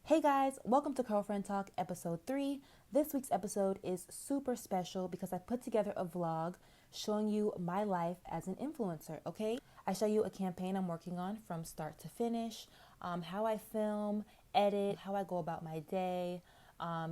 Hey guys, welcome to Girlfriend Talk episode 3. This week's episode is super special because I put together a vlog showing you my life as an influencer, okay? I show you a campaign I'm working on from start to finish, how I film, edit, how I go about my day.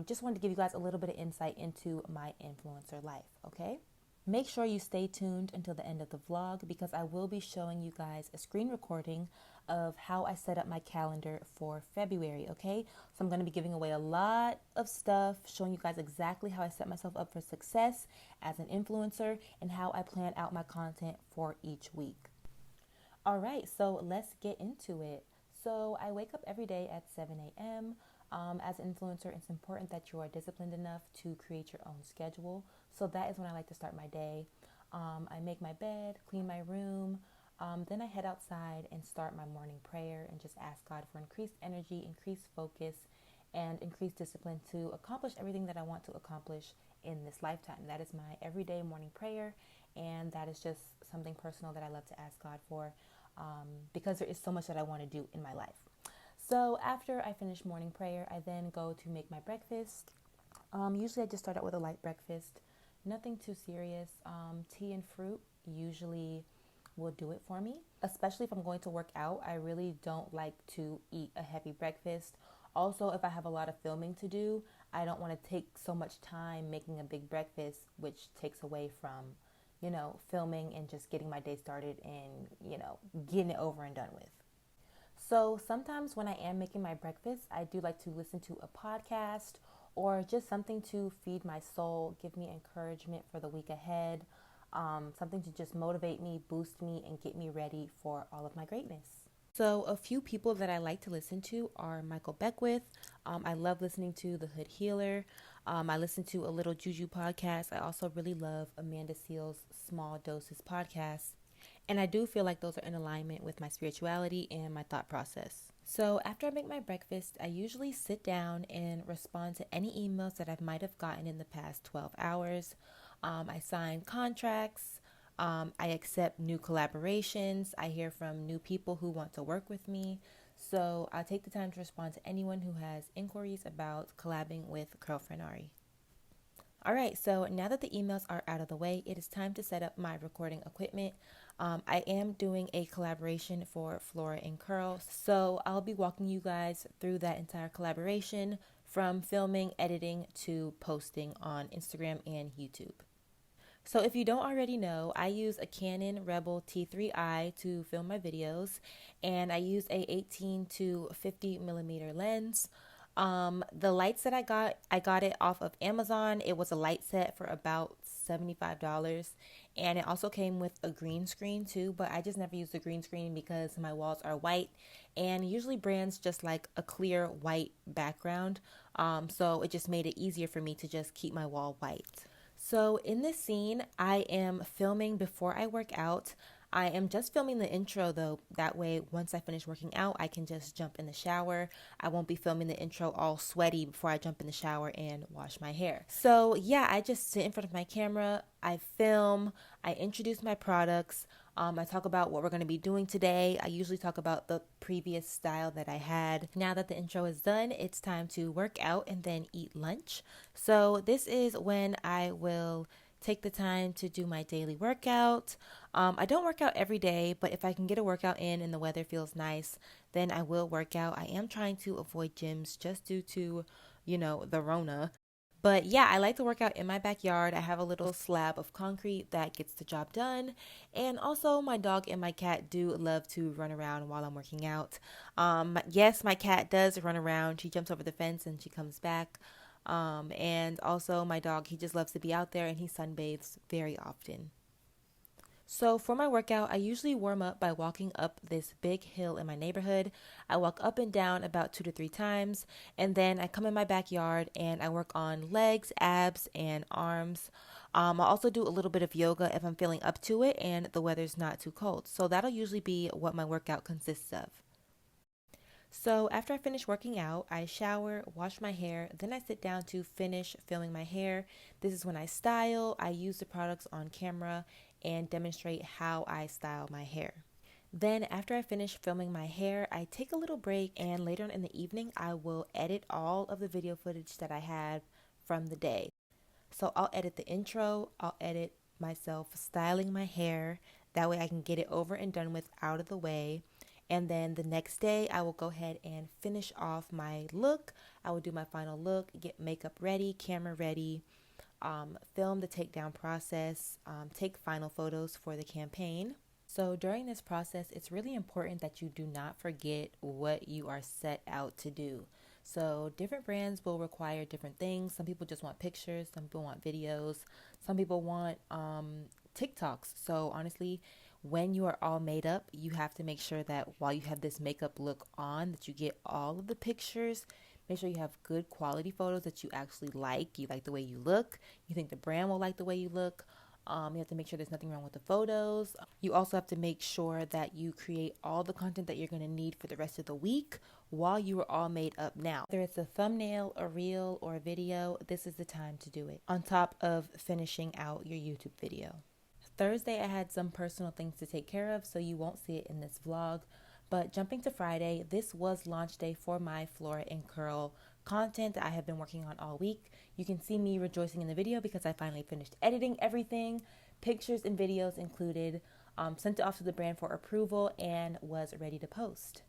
Just wanted to give you guys a little bit of insight into my influencer life, okay? Make sure you stay tuned until the end of the vlog because I will be showing you guys a screen recording of how I set up my calendar for February, okay? So I'm going to be giving away a lot of stuff, showing you guys exactly how I set myself up for success as an influencer and how I plan out my content for each week. All right, so let's get into it. So I wake up every day at 7 a.m. As an influencer, it's important that you are disciplined enough to create your own schedule. So that is when I like to start my day. I make my bed, clean my room. Then I head outside and start my morning prayer and just ask God for increased energy, increased focus, and increased discipline to accomplish everything that I want to accomplish in this lifetime. That is my everyday morning prayer, and that is just something personal that I love to ask God for because there is so much that I want to do in my life. So after I finish morning prayer, I then go to make my breakfast. Usually I just start out with a light breakfast, nothing too serious. Tea and fruit usually will do it for me, especially if I'm going to work out. I really don't like to eat a heavy breakfast. Also, if I have a lot of filming to do, I don't want to take so much time making a big breakfast, which takes away from, filming and just getting my day started and, getting it over and done with. So sometimes when I am making my breakfast, I do like to listen to a podcast or just something to feed my soul, give me encouragement for the week ahead, something to just motivate me, boost me, and get me ready for all of my greatness. So a few people that I like to listen to are Michael Beckwith. I love listening to The Hood Healer. I listen to a Little Juju podcast. I also really love Amanda Seales' Small Doses podcast. And I do feel like those are in alignment with my spirituality and my thought process. So after I make my breakfast, I usually sit down and respond to any emails that I might have gotten in the past 12 hours. I sign contracts. I accept new collaborations. I hear from new people who want to work with me. So I take the time to respond to anyone who has inquiries about collabing with CurlFriendAri. All right, so now that the emails are out of the way, it is time to set up my recording equipment. I am doing a collaboration for Flora and Curl, so I'll be walking you guys through that entire collaboration from filming, editing, to posting on Instagram and YouTube. So if you don't already know, I use a Canon Rebel T3i to film my videos, and I use a 18 to 50 millimeter lens. The lights that I got it off of Amazon. It was a light set for about $75, and it also came with a green screen too, but I just never used the green screen because my walls are white, and usually brands just like a clear white background. So it just made it easier for me to just keep my wall white. So in this scene, I am filming before I work out. I am just filming the intro though. That way, once I finish working out, I can just jump in the shower. I won't be filming the intro all sweaty before I jump in the shower and wash my hair. So yeah, I just sit in front of my camera. I film. I introduce my products. I talk about what we're going to be doing today. I usually talk about the previous style that I had. Now that the intro is done, it's time to work out and then eat lunch. So this is when I will take the time to do my daily workout. I don't work out every day, but if I can get a workout in and the weather feels nice, then I will work out. I am trying to avoid gyms just due to, the Rona. But yeah, I like to work out in my backyard. I have a little slab of concrete that gets the job done. And also my dog and my cat do love to run around while I'm working out. Yes, my cat does run around. She jumps over the fence and she comes back. And also my dog, he just loves to be out there and he sunbathes very often. So for my workout, I usually warm up by walking up this big hill in my neighborhood. I walk up and down about 2 to 3 times, and then I come in my backyard and I work on legs, abs, and arms. I'll also do a little bit of yoga if I'm feeling up to it and the weather's not too cold. So that'll usually be what my workout consists of. So after I finish working out, I shower, wash my hair, then I sit down to finish filming my hair. This is when I style. I use the products on camera and demonstrate how I style my hair. Then after I finish filming my hair, I take a little break, and later on in the evening, I will edit all of the video footage that I had from the day. So I'll edit the intro, I'll edit myself styling my hair. That way I can get it over and done with, out of the way. And then the next day, I will go ahead and finish off my look. I will do my final look, get makeup ready, camera ready, film the takedown process, take final photos for the campaign. So during this process, it's really important that you do not forget what you are set out to do. So different brands will require different things. Some people just want pictures, some people want videos, some people want TikToks. So honestly, when you are all made up, you have to make sure that while you have this makeup look on, that you get all of the pictures. Make sure you have good quality photos that you actually like. You like the way you look. You think the brand will like the way you look. You have to make sure there's nothing wrong with the photos. You also have to make sure that you create all the content that you're going to need for the rest of the week while you are all made up now. Whether it's a thumbnail, a reel, or a video, this is the time to do it, on top of finishing out your YouTube video. Thursday, I had some personal things to take care of, so you won't see it in this vlog. But jumping to Friday, this was launch day for my Flora and Curl content that I have been working on all week. You can see me rejoicing in the video because I finally finished editing everything, pictures and videos included, sent it off to the brand for approval, and was ready to post.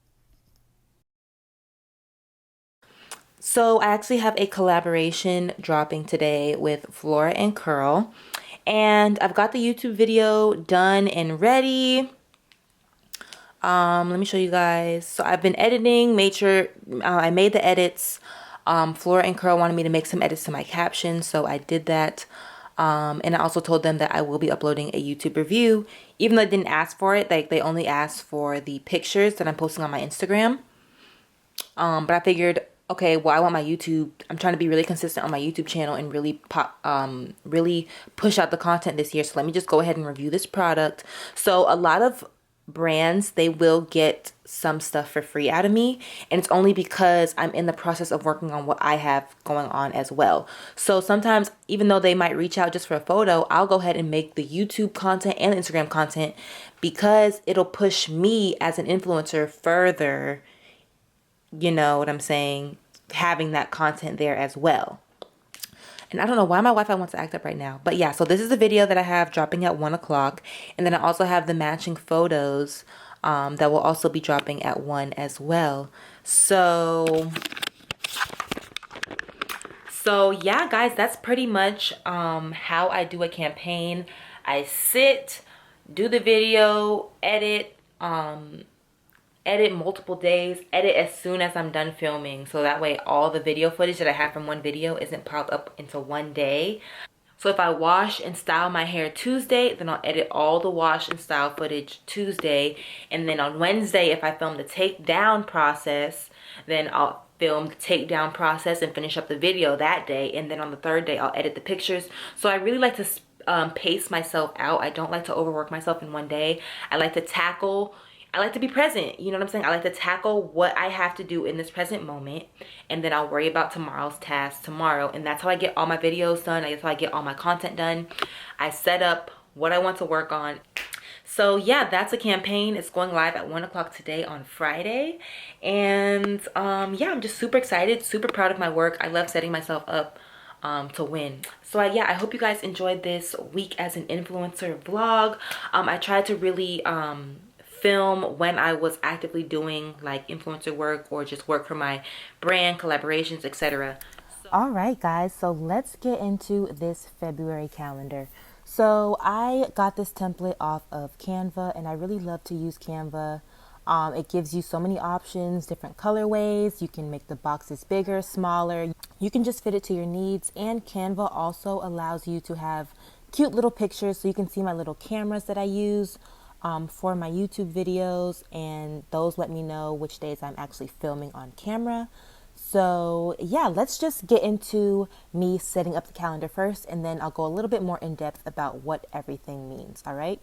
So I actually have a collaboration dropping today with Flora and Curl, and I've got the YouTube video done and ready. Let me show you guys. So I've been editing, made sure I made the edits. Flora and Curl wanted me to make some edits to my captions, so I did that. And I also told them that I will be uploading a YouTube review, even though I didn't ask for it. Like, they only asked for the pictures that I'm posting on my Instagram. But I figured, okay, well, I want my YouTube. I'm trying to be really consistent on my YouTube channel and really really push out the content this year. So let me just go ahead and review this product. So a lot of brands, they will get some stuff for free out of me, and it's only because I'm in the process of working on what I have going on as well. So sometimes, even though they might reach out just for a photo, I'll go ahead and make the YouTube content and Instagram content because it'll push me as an influencer further, you know what I'm saying, having that content there as well. And I don't know why my Wi-Fi wants to act up right now. But yeah, so this is a video that I have dropping at 1 o'clock. And then I also have the matching photos that will also be dropping at 1 as well. So yeah, guys, that's pretty much how I do a campaign. I sit, do the video, edit, edit multiple days, edit as soon as I'm done filming, so that way all the video footage that I have from one video isn't piled up into one day. So if I wash and style my hair Tuesday, then I'll edit all the wash and style footage Tuesday, and then on Wednesday, if I film the takedown process, then I'll film the takedown process and finish up the video that day, and then on the third day I'll edit the pictures. So I really like to pace myself out. I don't like to overwork myself in one day. I like to be present, you know what I'm saying? I like to tackle what I have to do in this present moment, and then I'll worry about tomorrow's task tomorrow. And that's how I get all my videos done. That's how I get all my content done. I set up what I want to work on. So yeah, that's a campaign. It's going live at 1 o'clock today on Friday. And yeah, I'm just super excited, super proud of my work. I love setting myself up to win. So yeah, I hope you guys enjoyed this week as an influencer vlog. I tried to really film when I was actively doing like influencer work or just work for my brand, collaborations, etc. All right, guys, so let's get into this February calendar. So I got this template off of Canva, and I really love to use Canva. It gives you so many options, different colorways. You can make the boxes bigger, smaller. You can just fit it to your needs. And Canva also allows you to have cute little pictures, so you can see my little cameras that I use for my YouTube videos, and those let me know which days I'm actually filming on camera. So yeah, let's just get into me setting up the calendar first, and then I'll go a little bit more in depth about what everything means. All right.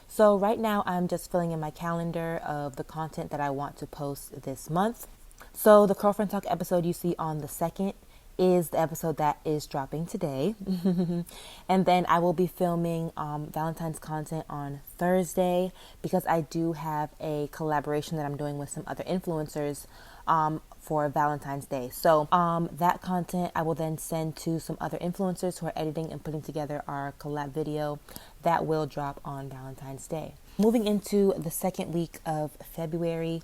So right now I'm just filling in my calendar of the content that I want to post this month. So the Curlfriend Talk episode you see on the 2nd is the episode that is dropping today. And then I will be filming Valentine's content on Thursday because I do have a collaboration that I'm doing with some other influencers for Valentine's Day. So that content I will then send to some other influencers who are editing and putting together our collab video that will drop on Valentine's Day. Moving into the second week of February,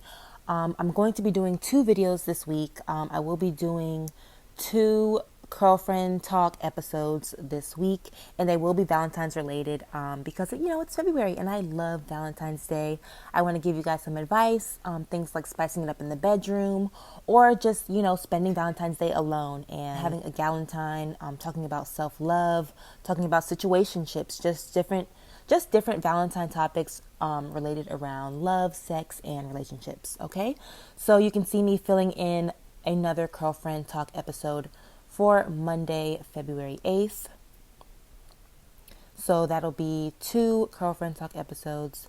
I'm going to be doing 2 videos this week. I will be doing 2 Curlfriend Talk episodes this week, and they will be Valentine's related because, it's February and I love Valentine's Day. I want to give you guys some advice, things like spicing it up in the bedroom or just, spending Valentine's Day alone and having a galentine, talking about self-love, talking about situationships, just different Valentine topics related around love, sex, and relationships, okay? So you can see me filling in another Curlfriend Talk episode for Monday, February 8th. So that'll be 2 Curlfriend Talk episodes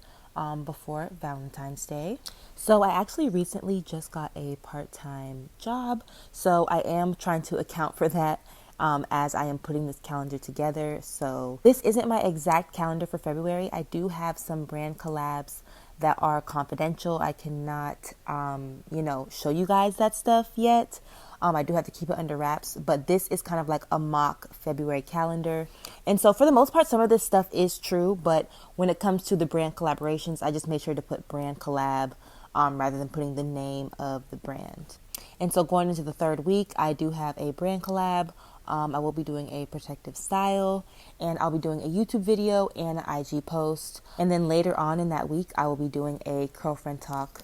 before Valentine's Day. So I actually recently just got a part-time job, so I am trying to account for that as I am putting this calendar together. So this isn't my exact calendar for February. I do have some brand collabs that are confidential. I cannot, show you guys that stuff yet. I do have to keep it under wraps, but this is kind of like a mock February calendar. And so for the most part, some of this stuff is true, but when it comes to the brand collaborations, I just made sure to put brand collab rather than putting the name of the brand. And so going into the third week, I do have a brand collab. I will be doing a protective style, and I'll be doing a YouTube video and an IG post. And then later on in that week, I will be doing a Curlfriend Talk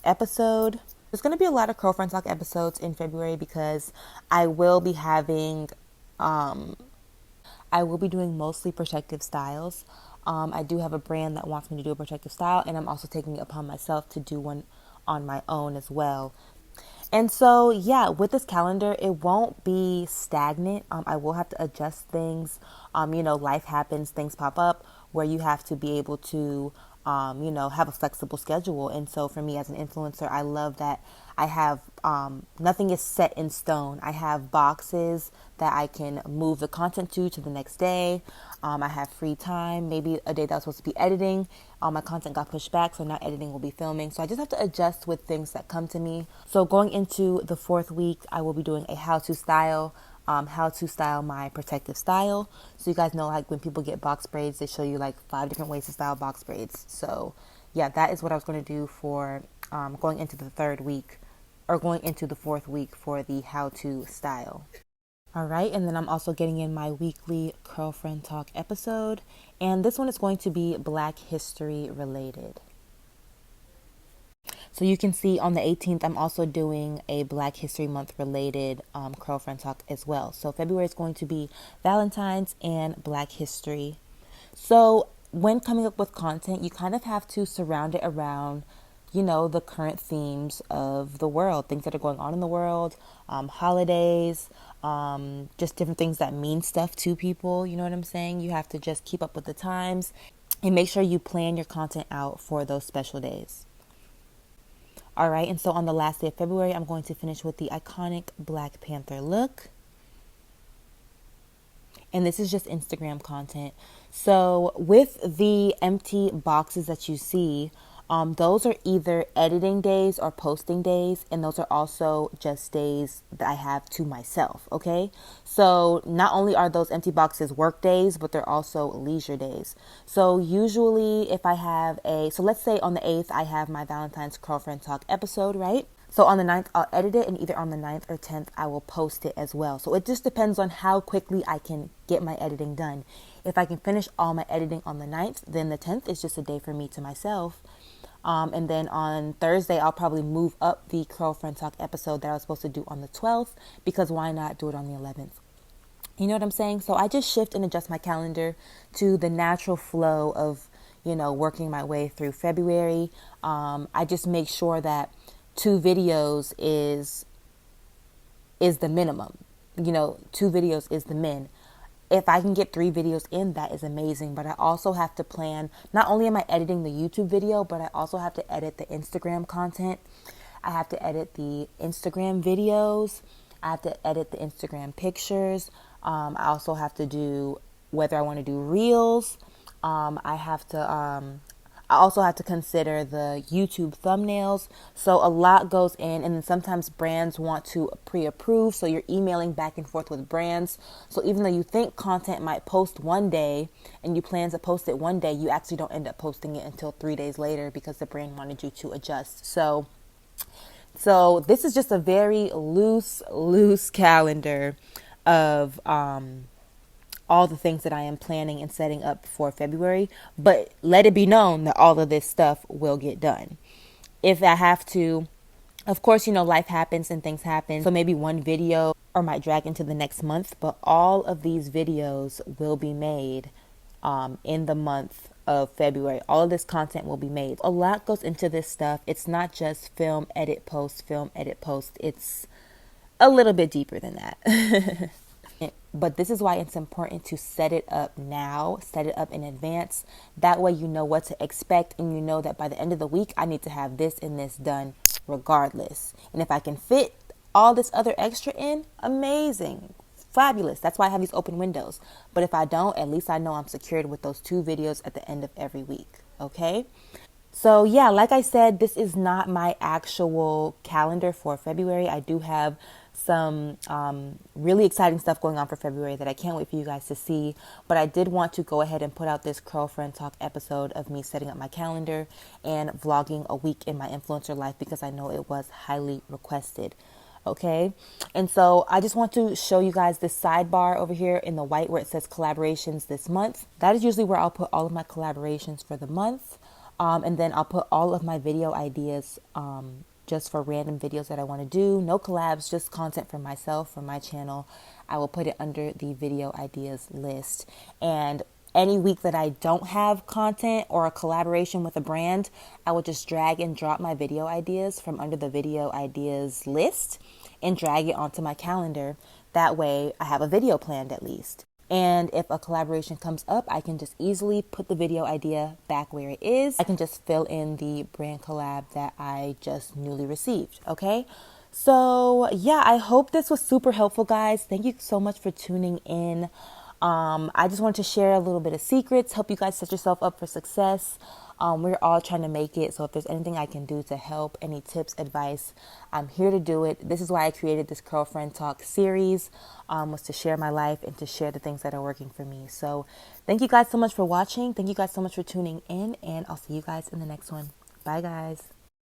episode. There's going to be a lot of Curlfriend Talk episodes in February because I will be having, I will be doing mostly protective styles. I do have a brand that wants me to do a protective style, and I'm also taking it upon myself to do one on my own as well. And so, with this calendar, it won't be stagnant. I will have to adjust things. Life happens, things pop up where you have to be able to, have a flexible schedule. And so for me as an influencer, I love that I have, nothing is set in stone. I have boxes that I can move the content to the next day. I have free time. Maybe a day that I was supposed to be editing, my content got pushed back, so now editing will be filming. So I just have to adjust with things that come to me. So going into the 4th week, I will be doing a how to style my protective style. So you guys know, like when people get box braids, they show you like 5 different ways to style box braids. So that is what I was going to do for going into the 3rd week or going into the 4th week for the how to style. All right, and then I'm also getting in my weekly Curlfriend Talk episode, and this one is going to be Black History related. So you can see on the 18th, I'm also doing a Black History Month related Curlfriend Talk as well. So February is going to be Valentine's and Black History. So when coming up with content, you kind of have to surround it around, the current themes of the world, things that are going on in the world, holidays, just different things that mean stuff to people. You know what I'm saying? You have to just keep up with the times and make sure you plan your content out for those special days. All right, and so on the last day of February, I'm going to finish with the iconic Black Panther look. And this is just Instagram content. So with the empty boxes that you see, those are either editing days or posting days, and those are also just days that I have to myself, okay? So not only are those empty boxes work days, but they're also leisure days. So usually if I have so let's say on the 8th, I have my Valentine's Curlfriend Talk episode, right? So on the 9th, I'll edit it, and either on the 9th or 10th, I will post it as well. So it just depends on how quickly I can get my editing done. If I can finish all my editing on the 9th, then the 10th is just a day for me to myself. And then on Thursday, I'll probably move up the Curlfriend Talk episode that I was supposed to do on the 12th, because why not do it on the 11th? You know what I'm saying? So I just shift and adjust my calendar to the natural flow of, working my way through February. I just make sure that 2 videos is the minimum. 2 videos is the min. If I can get 3 videos in, that is amazing. But I also have to plan, not only am I editing the YouTube video, but I also have to edit the Instagram content. I have to edit the Instagram videos. I have to edit the Instagram pictures. I also have to do whether I want to do reels. I have to I also have to consider the YouTube thumbnails. So a lot goes in, and then sometimes brands want to pre-approve. So you're emailing back and forth with brands. So even though you think content might post one day and you plan to post it one day, you actually don't end up posting it until 3 days later because the brand wanted you to adjust. So this is just a very loose calendar of all the things that I am planning and setting up for February. But let it be known that all of this stuff will get done. If I have to, of course, life happens and things happen. So maybe one video or might drag into the next month, but all of these videos will be made in the month of February. All of this content will be made. A lot goes into this stuff. It's not just film, edit, post, film, edit, post. It's a little bit deeper than that. But this is why it's important to set it up now, set it up in advance. That way you know what to expect, and you know that by the end of the week, I need to have this and this done regardless. And if I can fit all this other extra in, amazing, fabulous. That's why I have these open windows. But if I don't, at least I know I'm secured with those 2 videos at the end of every week, okay? So yeah, like I said, this is not my actual calendar for February. I do have some really exciting stuff going on for February that I can't wait for you guys to see. But I did want to go ahead and put out this CurlFriend Talk episode of me setting up my calendar and vlogging a week in my influencer life because I know it was highly requested. Okay, and so I just want to show you guys this sidebar over here in the white where it says collaborations this month. That is usually where I'll put all of my collaborations for the month. And then I'll put all of my video ideas just for random videos that I want to do. No collabs, just content for myself, for my channel. I will put it under the video ideas list. And any week that I don't have content or a collaboration with a brand, I will just drag and drop my video ideas from under the video ideas list and drag it onto my calendar. That way I have a video planned at least. And if a collaboration comes up, I can just easily put the video idea back where it is. I can just fill in the brand collab that I just newly received, okay? So yeah, I hope this was super helpful, guys. Thank you so much for tuning in. I just wanted to share a little bit of secrets, help you guys set yourself up for success. We're all trying to make it. So if there's anything I can do to help, any tips, advice, I'm here to do it. This is why I created this CurlFriend Talk series, was to share my life and to share the things that are working for me. So thank you guys so much for watching. Thank you guys so much for tuning in, and I'll see you guys in the next one. Bye, guys.